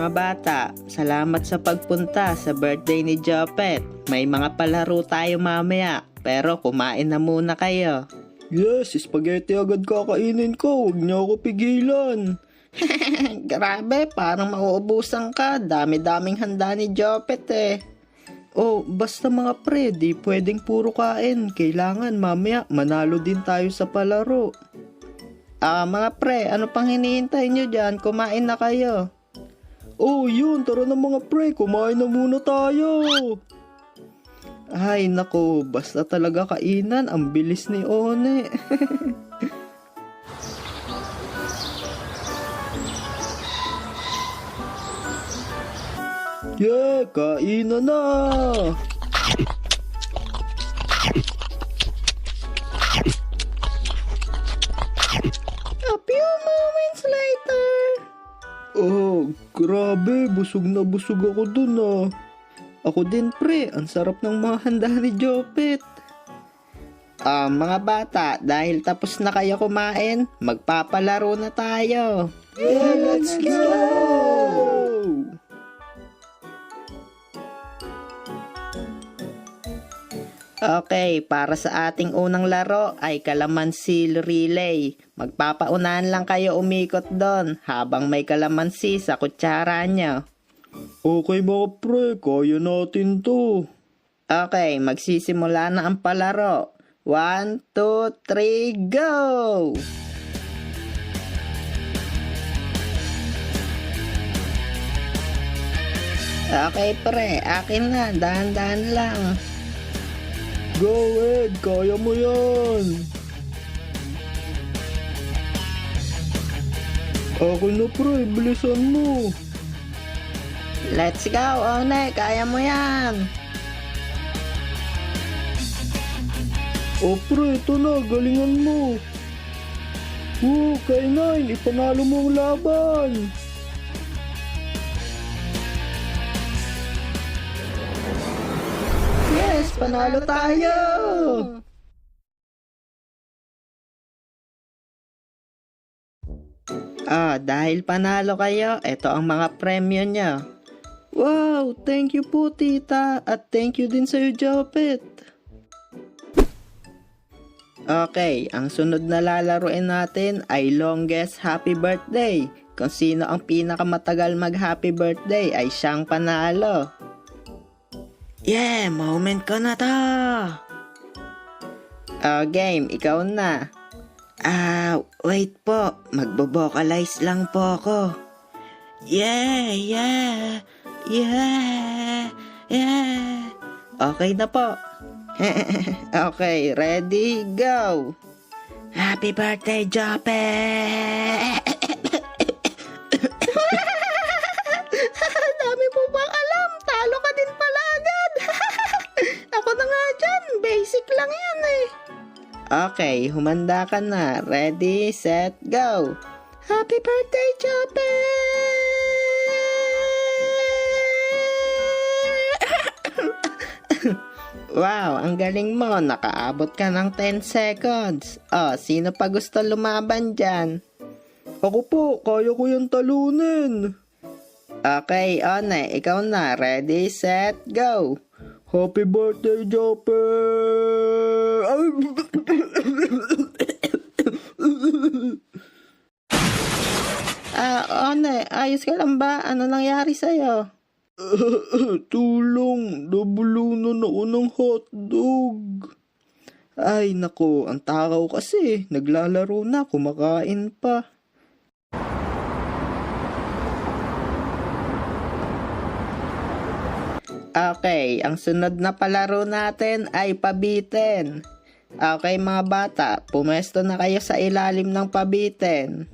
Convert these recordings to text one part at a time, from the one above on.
mga bata, salamat sa pagpunta sa birthday ni Jopet. May mga palaro tayo mamaya, pero kumain na muna kayo. Yes, spaghetti agad kakainin ko. Huwag niyo ako pigilan. Grabe, parang mauubusan ka. Dami-daming handa ni Jopet eh. Oh, basta mga pre, di pwedeng puro kain. Kailangan mamaya manalo din tayo sa palaro. Mga pre, ano pang hinihintay nyo dyan? Kumain na kayo. Oh, yun, tara na mga pre, kumain na muna tayo. Ay, nako, basta talaga kainan, ang bilis ni One. Yeah, kainan na. A few moments later. Oh, grabe, busog na busog ako dun ah. Ako din pre, ang sarap ng mga handa ni Jopet. Mga bata, dahil tapos na kayo kumain, magpapalaro na tayo. Yeah, let's go! Okay, para sa ating unang laro ay kalamansi relay. Magpapaunahan lang kayo umikot doon habang may kalamansi sa kutsara nyo. Okay mga pre, kaya natin to. Okay, magsisimula na ang palaro. 1, 2, 3, go! Okay pre, akin na, dahan-dahan lang. Go Ed, kaya mo yan. Akin na pre, bilisan mo. Let's go, One, kaya mo yan. O pre, ito na, galingan mo. Kainain, ipanalo mo ang laban. Yes, panalo tayo! Dahil panalo kayo, ito ang mga premyo nyo. Wow, thank you po tita, at thank you din sa'yo Jopet. Okay, ang sunod na lalaruin natin ay longest happy birthday. Kung sino ang pinakamatagal mag happy birthday ay siyang panalo. Yeah, moment ko na to! Game, ikaw na. Wait po, magbo-vocalize lang po ako. Yeah, yeah, yeah, yeah. Okay na po. Okay, ready, go! Happy birthday, Jope! Dami po bang alam? Talo ka din pala agad! Ako na nga dyan, basic lang yan eh. Okay, humanda ka na. Ready, set, go! Happy birthday, Jope! Wow, ang galing mo. Nakaabot ka ng 10 seconds. Sino pa gusto lumaban dyan? Ako po, kaya ko yung talunin. Okay, One, ikaw na. Ready, set, go! Happy birthday, Jopet! One, ayos ka lang ba? Ano nangyari sa'yo? Tulong, nabulunan ako ng hotdog. Ay nako, ang takaw kasi, naglalaro na, kumakain pa. Okay, ang sunod na palaro natin ay pabitin. Okay mga bata, pumesto na kayo sa ilalim ng pabitin.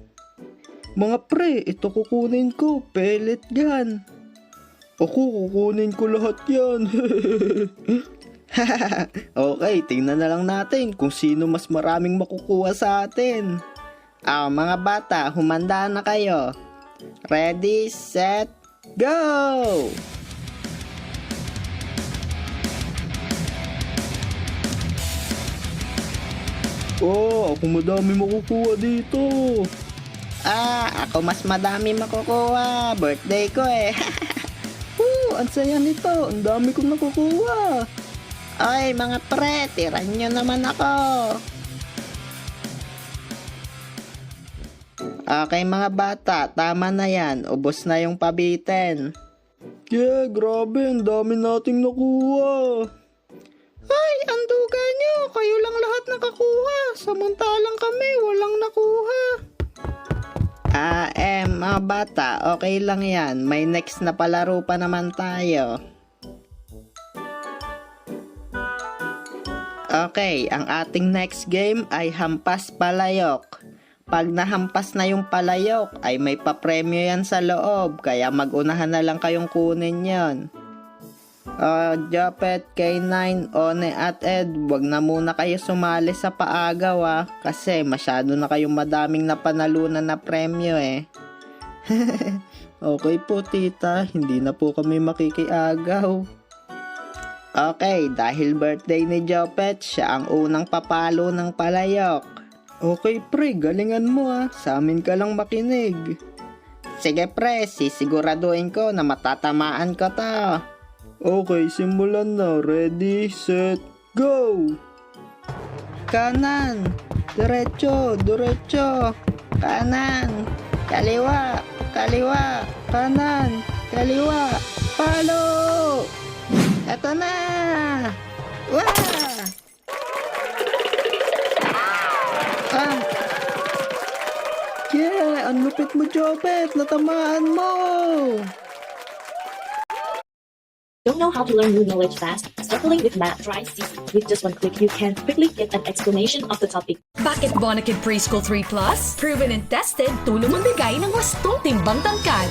Mga pre, ito kukunin ko, pellet yan. Ako, kukunin ko lahat yan. Okay, tingnan na lang natin kung sino mas maraming makukuha sa atin. Mga bata, humanda na kayo. Ready, set, go! Ako madami makukuha dito. Ako mas madami makukuha. Birthday ko eh. Ang saya nito. Ang dami kong nakukuha. Oy, mga pre, tiran nyo naman ako. Okay mga bata, tama na yan. Ubos na yung pabitin. Yeah, grabe. Ang dami nating nakuha. Ay, ang duga nyo. Kayo lang lahat nakakuha. Samantalang kami, walang nakuha. Mga bata, okay lang yan. May next na palaro pa naman tayo. Okay, ang ating next game ay hampas palayok. Pag nahampas na yung palayok, ay may papremyo yan sa loob. Kaya magunahan na lang kayong kunin yon. Jopet, K9, One at Ed, wag na muna kayo sumali sa paagaw kasi masyado na kayong madaming napanalunan na premyo eh. Okay po, tita. Hindi na po kami makikiagaw. Okay, dahil birthday ni Jopet, siya ang unang papalo ng palayok. Okay, pre. Galingan mo Sa amin ka lang makinig. Sige pre, sisiguraduhin ko na matatamaan ko to. Okay, simulan na. Ready, set, go! Kanan, diretso, diretso, kanan, kaliwa, kaliwa, kanan, kaliwa, palo! Eto na! Wah! Yeah, ang lupit mo, Jopet. Natamaan mo! Don't know how to learn new knowledge fast? Struggling with math? Try C. With just one click, you can quickly get an explanation of the topic. Bakit Bonakid Preschool 3 Plus? Proven and tested, tulong magbigay ng wastong timbang tangkad.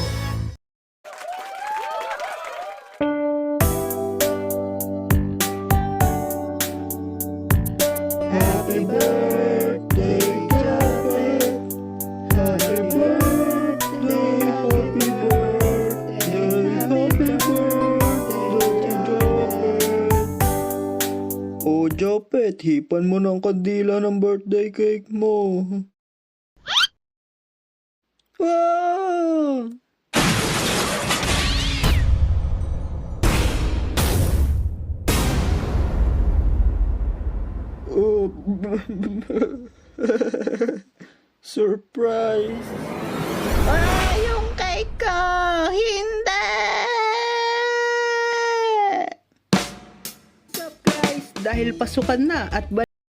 Happy birthday, Jopet. Happy birthday, happy birthday, happy birthday, Jopet. Jopet, hipan mo ng kandila ng birthday cake mo. Wow! Surprise! Yung cake ko! Hindi! What's up guys? Dahil pasukan na at